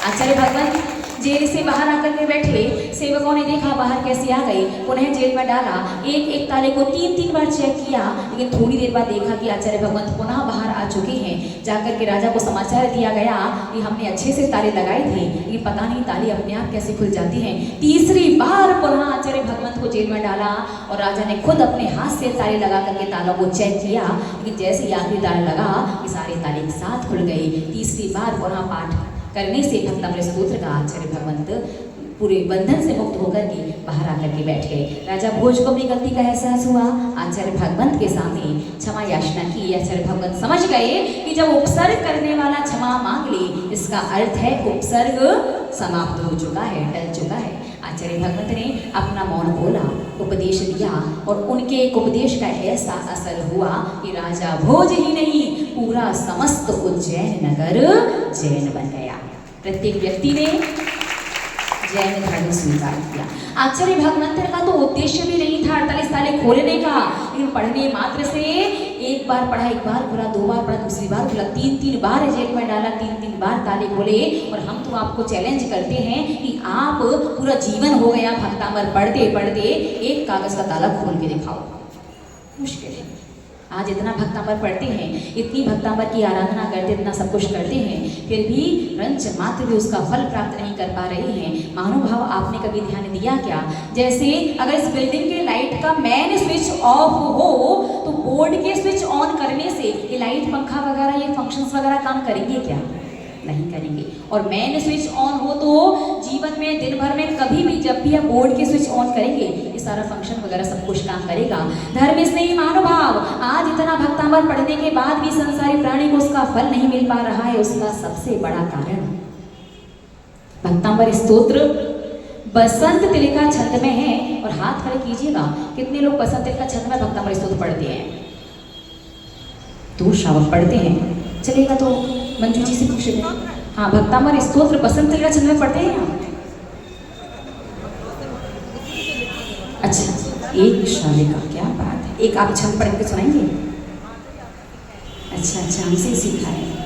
आचार्य भगवंत जेल से बाहर आकर के बैठे, सेवकों ने देखा बाहर कैसे आ गई, उन्हें जेल में डाला। एक एक ताले को 3-3 बार चेक किया, लेकिन थोड़ी देर बाद देखा कि आचार्य भगवंत पुनः बाहर आ चुके हैं। जाकर के राजा को समाचार दिया गया कि हमने अच्छे से ताले लगाए थे, लेकिन पता नहीं ताले अपने आप कैसे खुल जाती हैं। तीसरी बार पुनः आचार्य भगवंत को जेल में डाला और राजा ने खुद अपने हाथ से ताले लगा करके तालों को चेक किया, लेकिन जैसे ही आखिरी ताला लगा कि सारे ताले एक साथ खुल गए। तीसरी बार पुनः पाठ करने से भक्तामृत स्तोत्र का आचार्य भगवंत पूरे बंधन से मुक्त होकर के बाहर आकर के बैठ गए। राजा भोज को अपनी गलती का एहसास हुआ, आचार्य भगवंत के सामने क्षमा याचना की। आचार्य भगवंत समझ गए कि जब उपसर्ग करने वाला क्षमा मांग ले, इसका अर्थ है उपसर्ग समाप्त हो चुका है, टल चुका है। आचार्य भगवंत ने अपना मौन बोला, उपदेश दिया, और उनके एक उपदेश का ऐसा असर हुआ कि राजा भोज ही नहीं, पूरा समस्त उज्जैन नगर जैन बन गया। प्रत्येक व्यक्ति ने जैन धर्म स्वीकार किया। आचार्य भगवंत का तो उद्देश्य भी नहीं था 48 ताले खोलने का, लेकिन पढ़ने मात्र से एक बार पढ़ा, एक बार खुला, 2 बार पढ़ा, दूसरी बार खुला, 3-3 बार जेल में डाला, 3-3 बार ताले खोले। और हम तो आपको चैलेंज करते हैं कि आप पूरा जीवन हो गया भक्तामर पढ़ते पढ़ते एक कागज का ताला खोल के दिखाओ, मुश्किल है। आज इतना भक्तांबर पढ़ते हैं, इतनी भक्तांबर की आराधना करते, इतना सब कुछ करते हैं, फिर भी रंच मात्र भी उसका फल प्राप्त नहीं कर पा रहे हैं। महानुभाव आपने कभी ध्यान दिया क्या, जैसे अगर इस बिल्डिंग के लाइट का मेन स्विच ऑफ हो तो बोर्ड के स्विच ऑन करने से ये लाइट पंखा वगैरह ये फंक्शंस वगैरह काम करेंगे क्या? नहीं करेंगे। और मेन स्विच ऑन हो तो जीवन में दिन भर में कभी भी जब भी आप बोर्ड के स्विच ऑन करेंगे ये सारा फंक्शन वगैरह सब कुछ काम करेगा। धर्म स्नेही महानुभाव, आज इतना भक्तांबर पढ़ने के बाद भी संसारी प्राणी को उसका फल नहीं मिल पा रहा है, उसका सबसे बड़ा कारण भक्तांबर स्तोत्र बसंत तिलका छंद में है। और हाथ खड़े कीजिएगा, कितने लोग बसंत तिलका छंद में भक्तांबर स्तोत्र पढ़ते हैं? 2 श्रावक पढ़ते हैं, चलेगा तो मंजू जी से पूछ लें। हाँ, भक्तांबर स्तोत्र बसंत तिलका छंद में पढ़ते हैं ना? अच्छा, एक श्राविका, क्या बात है। एक आप छंद पढ़ के सुनाएंगे? अच्छा अच्छा, हमसे सीखा है।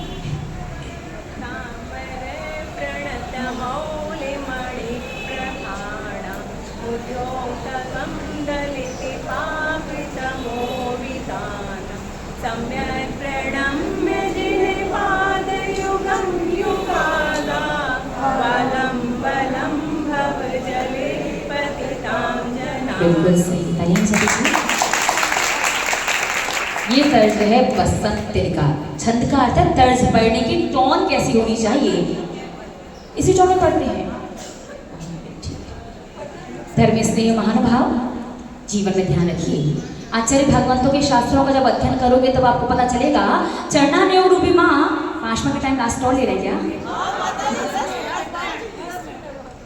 बिल्कुल सही, तालियां सभी। ये तर्ज है बसंत तिलका। छंद का अर्थ है तर्ज, पढ़ने की टोन कैसी होनी चाहिए, इसी टोन में पढ़ते हैं। धर्म स्नेह महानुभाव, जीवन में ध्यान रखिए। आचार्य भगवंतों के शास्त्रों का जब अध्ययन करोगे तब आपको पता चलेगा चरणान्योग रूपी माँ। 5 मिनट का टाइम लास्ट और ले रहे क्या?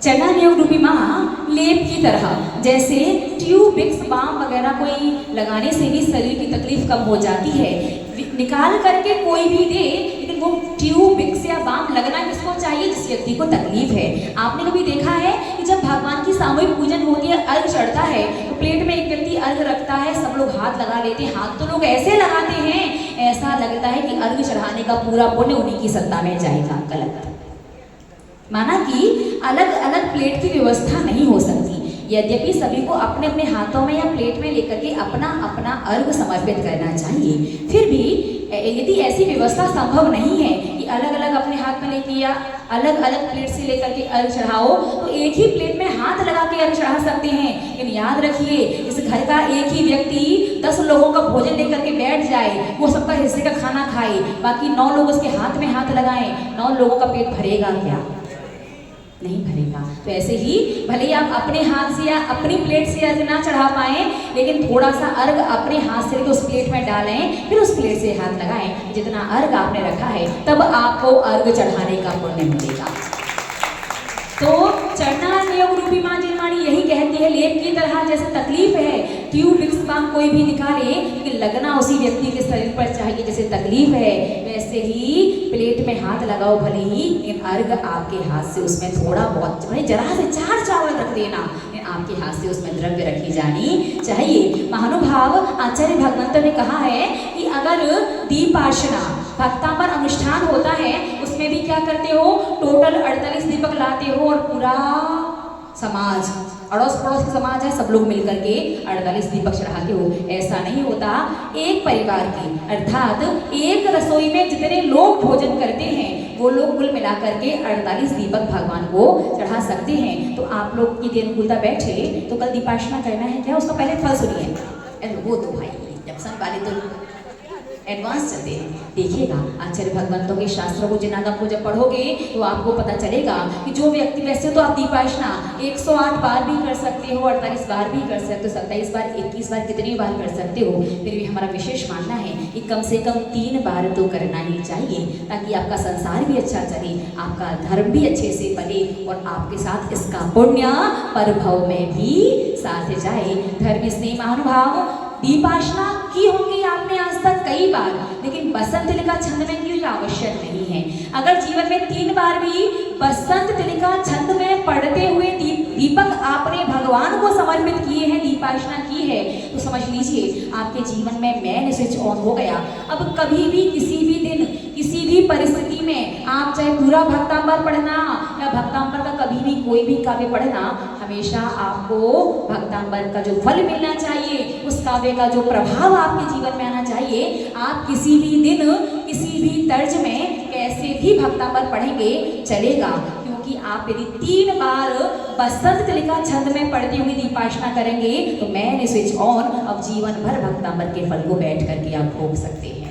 चरणान्योग रूपी माँ लेप की तरह, जैसे ट्यूब, विक्स, बाम वगैरह कोई लगाने से भी शरीर की तकलीफ कम हो जाती है। निकाल करके कोई भी दे, लेकिन वो ट्यूब, विक्स या बाम लगना किसको चाहिए? जिस व्यक्ति को तकलीफ है। आपने कभी देखा है कि जब भगवान की सामूहिक पूजन होती है, अर्घ चढ़ता है, तो प्लेट में एक व्यक्ति अर्घ रखता है, सब लोग हाथ लगा लेते हैं। हाथ तो लोग ऐसे लगाते हैं, ऐसा लगता है कि अर्घ चढ़ाने का पूरा पुण्य उन्हीं की सत्ता में जाएगा। गलत। माना कि अलग अलग प्लेट की व्यवस्था नहीं हो सकती। यद्यपि सभी को अपने अपने हाथों में या प्लेट में लेकर के अपना अपना अर्घ समर्पित करना चाहिए। फिर भी यदि ऐसी व्यवस्था संभव नहीं है कि अलग अलग अपने हाथ में लेके या अलग अलग प्लेट से लेकर के अर्घ चढ़ाओ, तो एक ही प्लेट में हाथ लगा के अर्घ चढ़ा सकते हैं। लेकिन याद रखिए, इस घर का एक ही व्यक्ति 10 लोगों का भोजन लेकर के बैठ जाए, वो सबका हिस्से का खाना खाए, बाकी 9 लोग उसके हाथ में हाथ लगाएं, 9 लोगों का पेट भरेगा क्या? नहीं भरेगा। तो ऐसे ही भले ही आप अपने हाथ से या अपनी प्लेट से अर्घ ना चढ़ा पाए, लेकिन थोड़ा सा अर्घ अपने हाथ से लेकर उस प्लेट में डालें, फिर उस प्लेट से हाथ लगाएं। जितना अर्घ आपने रखा है तब आपको अर्घ चढ़ाने का पुण्य मिलेगा। तो चरणान्योग रूपी माँ जिनवाणी यही कहती है, लेप की तरह जैसे तकलीफ है, ट्यूब, विक्स, बाम कोई भी निकाले, लेकिन लगना उसी व्यक्ति के शरीर पर चाहिए जैसे तकलीफ है, वैसे ही प्लेट में हाथ लगाओ भले ही, लेकिन अर्घ आपके हाथ से उसमें थोड़ा बहुत, जरा से 4 चावल रख देना, आपके हाथ से उसमें द्रव्य रखी जानी चाहिए। महानुभाव, आचार्य भगवंतों ने कहा है कि अगर दीपार्चना भक्तांबर अनुष्ठान होता है, उसमें भी क्या करते हो? टोटल 48 दीपक लाते हो और पूरा समाज, अड़ोस पड़ोस के समाज है, सब लोग मिलकर के 48 दीपक चढ़ाते हो। ऐसा नहीं होता। एक परिवार के, अर्थात एक रसोई में जितने लोग भोजन करते हैं, वो लोग कुल मिलाकर के 48 दीपक भगवान को चढ़ा सकते हैं। तो आप लोग की अनुकूलता बैठे तो कल दीपार्चना करना है क्या? उसका पहले फल सुनिए। वो तो भाई जब सन वाले तो एडवांस चलते हैं। देखिएगा, आचार्य भगवंतों के शास्त्रों को, जिनागम को जब पढ़ोगे तो आपको पता चलेगा कि जो व्यक्ति, वैसे तो आप दीपार्चना 108 बार भी कर सकते हो, 48 बार भी कर सकते हो, 27 बार, 21 बार, कितनी बार कर सकते हो। फिर भी हमारा विशेष मानना है कि कम से कम 3 बार तो करना ही चाहिए, ताकि आपका संसार भी अच्छा चले, आपका धर्म भी अच्छे से बने और आपके साथ इसका पुण्य परभव में भी साथ जाए। धर्म स्नेह महानुभाव, दीपार्चना की होंगी आपने आज तक कई बार, लेकिन बसंत तिलका छंद में की आवश्यक नहीं है। अगर जीवन में 3 बार भी बसंत तिलका छंद में पढ़ते हुए दीपक आपने भगवान को समर्पित किए हैं, दीपार्चना की है, तो समझ लीजिए आपके जीवन में मैन स्विच ऑन हो गया। अब कभी भी, किसी भी दिन, किसी भी परिस्थिति में आप चाहे पूरा भक्तांबर पढ़ना या भक्तांबर का कभी भी कोई भी काव्य पढ़ना, हमेशा आपको भक्तांबर का जो फल मिलना चाहिए, उस काव्य का जो प्रभाव आपके जीवन में आना चाहिए। आप किसी भी दिन, किसी भी तर्ज में कैसे भी भक्तांबर पढ़ेंगे चलेगा, क्योंकि आप यदि 3 बार बसंत तिलका छंद में पढ़ते हुए दीपार्चना करेंगे तो मैंने स्विच ऑन, अब जीवन भर भक्तांबर के फल को बैठ करके आप भोग सकते हैं।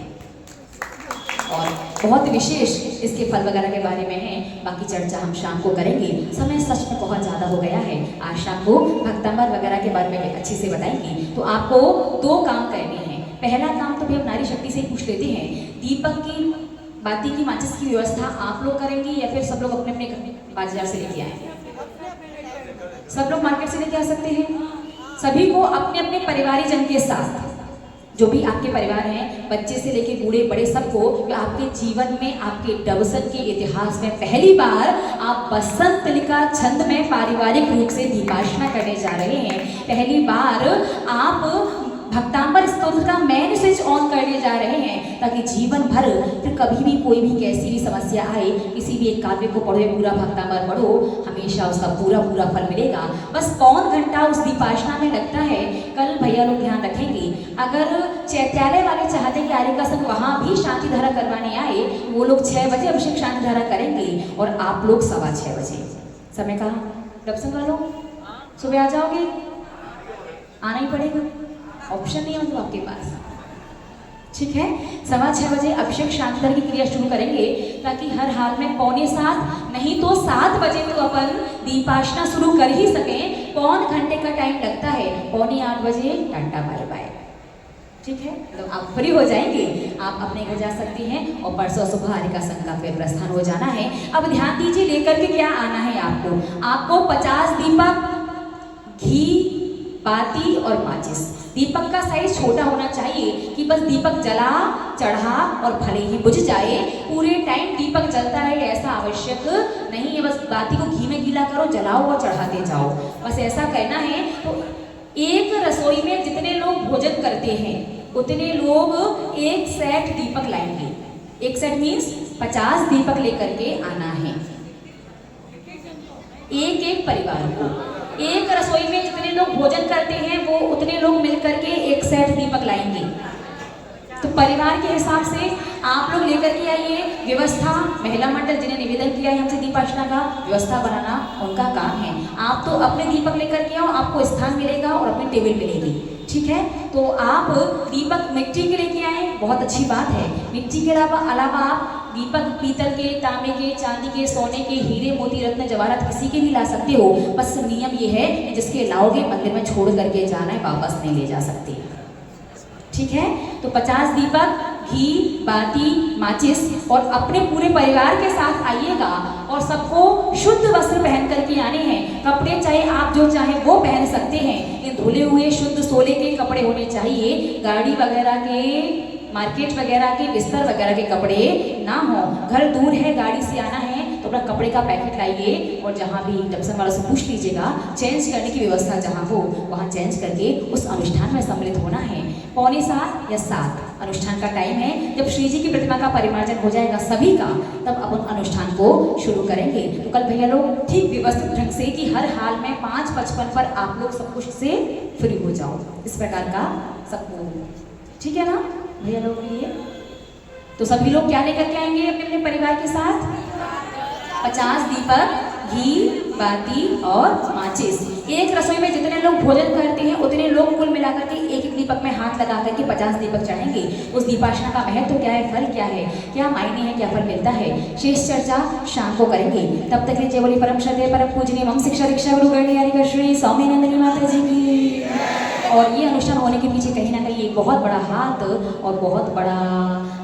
और बहुत विशेष इसके फल वगैरह के बारे में है, बाकी चर्चा हम शाम को करेंगे। समय सच में बहुत ज़्यादा हो गया है। आज शाम को भक्तांबर वगैरह के बारे में अच्छे से बताएंगे। तो आपको 2 काम करने हैं। पहला काम तो भी हम नारी शक्ति से ही पूछ लेते हैं, दीपक की, बाती की, माचिस की व्यवस्था आप लोग करेंगे या फिर सब लोग अपने अपने बाजार से लेके आए? सब लोग मार्केट से लेके आ सकते हैं। सभी को अपने अपने परिवारी जन के साथ, जो भी आपके परिवार हैं, बच्चे से लेके बूढ़े बड़े, सबको, आपके जीवन में, आपके डबसन के इतिहास में पहली बार आप बसंत तिलका छंद में पारिवारिक रूप से दीपार्चना करने जा रहे हैं। पहली बार आप भक्तांबर स्तोत्र का मैन स्विच ऑन करने जा रहे हैं, ताकि जीवन भर फिर कभी भी कोई भी कैसी भी समस्या आए, किसी भी एक काव्य को पढ़ो, पूरा भक्तांबर पढ़ो, हमेशा उसका पूरा पूरा फल मिलेगा। बस पौन घंटा उस दीपार्चना में लगता है। कल भैया लोग ध्यान रखेंगे, अगर चैत्यालय वाले चाहते कि आर्य का संघ वहाँ भी शांति धारा करवाने आए, वो लोग 6 बजे अभिषेक शांति धारा करेंगे और आप लोग 6:15 बजे। समय कहा दर्शन वालों, सुबह आ जाओगे? आना ही पड़ेगा, ऑप्शन नहीं है मतलब आपके पास। ठीक है, 6:15 बजे अभिषेक शांतर की क्रिया शुरू करेंगे, ताकि हर हाल में 6:45 नहीं तो 7 बजे तो अपन दीपाशना शुरू कर ही सकें। 1 घंटे का टाइम लगता है। 7:45 बजे टाटा बाय बाय। ठीक है, तो आप फ्री हो जाएंगे, आप अपने घर जा सकती हैं और परसों सुबह हरिका संघ का फिर प्रस्थान हो जाना है। अब ध्यान दीजिए, लेकर के क्या आना है आपको 50 दीपक, घी, बाती और माचिस। दीपक का साइज छोटा होना चाहिए कि बस दीपक जला, चढ़ा और भले ही बुझ जाए, पूरे टाइम दीपक जलता रहे ऐसा आवश्यक नहीं है। बस बाती को घी में गीला करो, जलाओ और चढ़ाते जाओ, बस ऐसा करना है। तो एक रसोई में जितने लोग भोजन करते हैं उतने लोग एक सेट दीपक लाएंगे। एक सेट मीन्स 50 दीपक लेकर के आना है, एक परिवार को। एक रसोई में जितने लोग भोजन करते हैं वो उतने लोग मिलकर के एक सेट दीपक लाएंगे। तो परिवार के हिसाब से आप लोग लेकर के आइए। व्यवस्था महिला मंडल जिन्हें निवेदन किया है हमसे दीपाशना का, व्यवस्था बनाना उनका काम है। आप तो अपने दीपक लेकर के आओ, आपको स्थान मिलेगा और अपनी टेबल मिलेगी। ठीक है, तो आप दीपक मिट्टी के लेके आए, बहुत अच्छी बात है। मिट्टी के अलावा आप दीपक पीतल के, तांबे के, चांदी के, सोने के, हीरे मोती रत्न जवाहरात किसी के भी ला सकते हो। बस नियम ये है कि जिसके लाओगे मंदिर में छोड़ करके जाना है, वापस नहीं ले जा सकती। ठीक है, तो 50 दीपक, घी, बाती, माचिस और अपने पूरे परिवार के साथ आइएगा। और सबको शुद्ध वस्त्र पहन करके आने हैं। कपड़े चाहे आप जो चाहे वो पहन सकते हैं, ये धुले हुए शुद्ध सोले के कपड़े होने चाहिए। गाड़ी वगैरह के, मार्केट वगैरह के, बिस्तर वगैरह के कपड़े ना हो। घर दूर है, गाड़ी से आना है तो अपना कपड़े का पैकेट लाइए और जहाँ भी रिसेप्शन वालों से पूछ लीजिएगा, चेंज करने की व्यवस्था जहाँ हो वहाँ चेंज करके उस अनुष्ठान में सम्मिलित होना है। 6:45 या 7 अनुष्ठान का टाइम है। जब श्री जी की प्रतिमा का परिमार्जन हो जाएगा सभी का, तब अपन अनुष्ठान को शुरू करेंगे। तो कल भैया लोग ठीक व्यवस्थित ढंग से कि हर हाल में 5:55 पर आप लोग सब कुछ से फ्री हो जाओ, इस प्रकार का सबको। ठीक है ना भैया लोग? ये तो सभी लोग क्या लेकर के आएंगे अपने अपने परिवार के साथ? 50 दीपक, घी, बाती और माचिस। एक रसोई में जितने लोग भोजन करते हैं उतने लोग कुल मिलाकर के एक एक दीपक में हाथ लगा करके 50 दीपक चढ़ेंगे। उस दीपाशना का महत्व तो क्या है, फल क्या है, क्या मायने हैं, क्या फल मिलता है, शेष चर्चा शाम को करेंगे। तब तक लीजिए बोली परम श्रद्धेय परम पूजनीय मम शिक्षा दीक्षा गुरु गणनी हरिकर श्री सौम्यनंदिनी माता जी की। और ये अनुष्ठान होने के पीछे कहीं ना कहीं एक बहुत बड़ा हाथ और बहुत बड़ा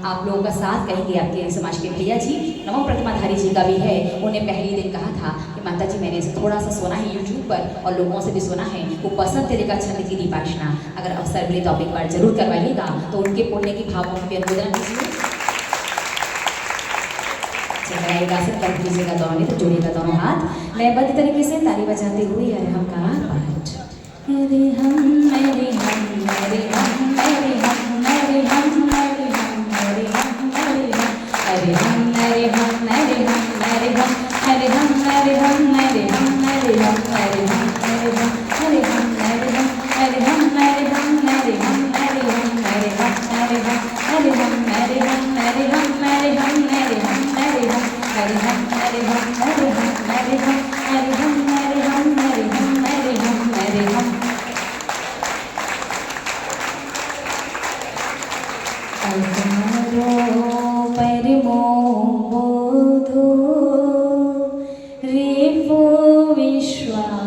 आप लोगों का साथ कहेंगे आपके समाज के भैया जी नमो प्रतिमाधारी जी का भी है। उन्हें पहले दिन कहा था कि माता जी मैंने थोड़ा सा सुना है यूट्यूब पर और लोगों से भी सुना है, वो पसंद तेरेगा छंद की दीपाशना। अगर अवसर मिले तो आप एक बार जरूर करवाइएगा। तो उनके पुण्य की भावों में अनुमोदन कीजिए। आसन कर दीजिएगा दोनों ने, तो जोड़िएगा दोनों हाथ लयबद्ध तरीके से ताली बजाते हुए अरे हम का पाठ। अरे हम मेरे हम मेरे हम मेरे हम मेरे हम मेरे हम मेरे हम मेरे हम अरे हम मेरे हम मेरे हम मेरे हम अरे हम मेरे हम मेरे हम मेरे हम अरे हम मेरे हम अरे हम मेरे हम अरे हम मेरे हम मेरे हम मेरे हम मेरे हम मेरे हम अरे हम मेरे हम मेरे हम मेरे हम मेरे हम मेरे हम अरे हम मेरे हम मेरे हम मेरे हम अरे हम मेरे हम मेरे हम मेरे हम मेरे हम। परमो बोधो रेफो विश्वावलोकनम्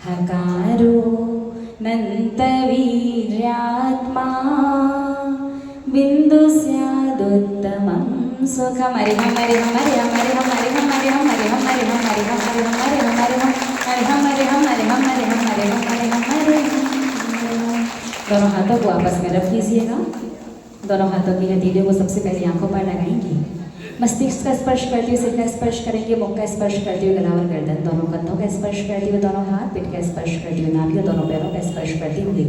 हकारो नन्तवीर्यात्मा बिंदु स्यादुत्तमं सुखम्। हरे हम हरे हम हरे हम हरे हम हरे हम हरे हम हरे हम हरे हम हरे हम हरे हम हरे हम हरे हम हरे हम हरे हम हरे हम हरे हम हरे हम हरे हम हरे हम। दोनों हाथों को आपस में रख लीजिएगा। दोनों हाथों की हथेलियों को सबसे पहले आंखों पर लगाएंगे। मस्तिष्क का स्पर्श करते हुए सिर का स्पर्श करेंगे, मुख का स्पर्श करते हुए गला और गर्दन, दोनों कंधों का स्पर्श करते हुए दोनों हाथ, पीठ का स्पर्श करते हुए नाभि और दोनों पैरों का स्पर्श करते हुए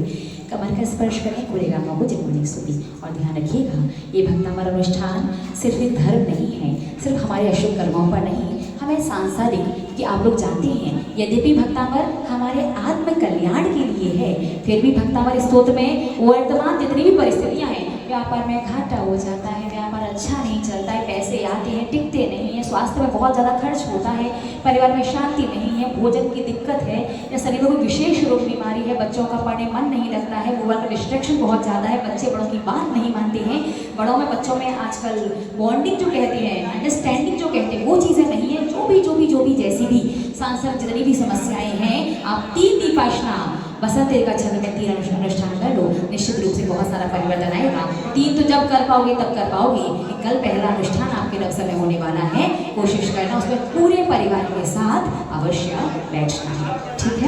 कमर का स्पर्श करें, पूरे गांवों को जितनी सुबी। और ध्यान रखिएगा ये भक्तामर अनुष्ठान सिर्फ एक धर्म नहीं है, सिर्फ हमारे अशुभ कर्मों पर नहीं, हमें सांसारिक कि आप लोग जानते हैं यद्यपि भक्तामर हमारे आत्म कल्याण के लिए है, फिर भी भक्तामर स्तोत्र में वर्तमान जितनी भी परिस्थितियां हैं, व्यापार में घाटा हो जाता है, व्यापार अच्छा नहीं चलता है, पैसे आते हैं टिकते नहीं है, स्वास्थ्य में बहुत ज़्यादा खर्च होता है, परिवार में शांति नहीं है, भोजन की दिक्कत है, या शरीर में कोई विशेष रोग बीमारी है, बच्चों का पढ़ने मन नहीं लगता है, मोबाइल का डिस्ट्रैक्शन बहुत ज़्यादा है, बच्चे बड़ों की बात नहीं मानते हैं, बड़ों में बच्चों में आजकल बॉन्डिंग जो कहते हैं, अंडरस्टैंडिंग जो कहते हैं, वो चीज़ें नहीं है, जो भी जैसी भी सांसारिक जितनी भी समस्याएं हैं, आप 3 दीपासना बसंत का छंद में 3 अनुष्ठान कर लो, निश्चित रूप से बहुत सारा परिवर्तन आएगा। 3 तो जब कर पाओगे तब कर पाओगे, कल पहला अनुष्ठान आपके रक्षा में होने वाला है, कोशिश करना उसमें पूरे परिवार के साथ अवश्य बैठना है, ठीक है।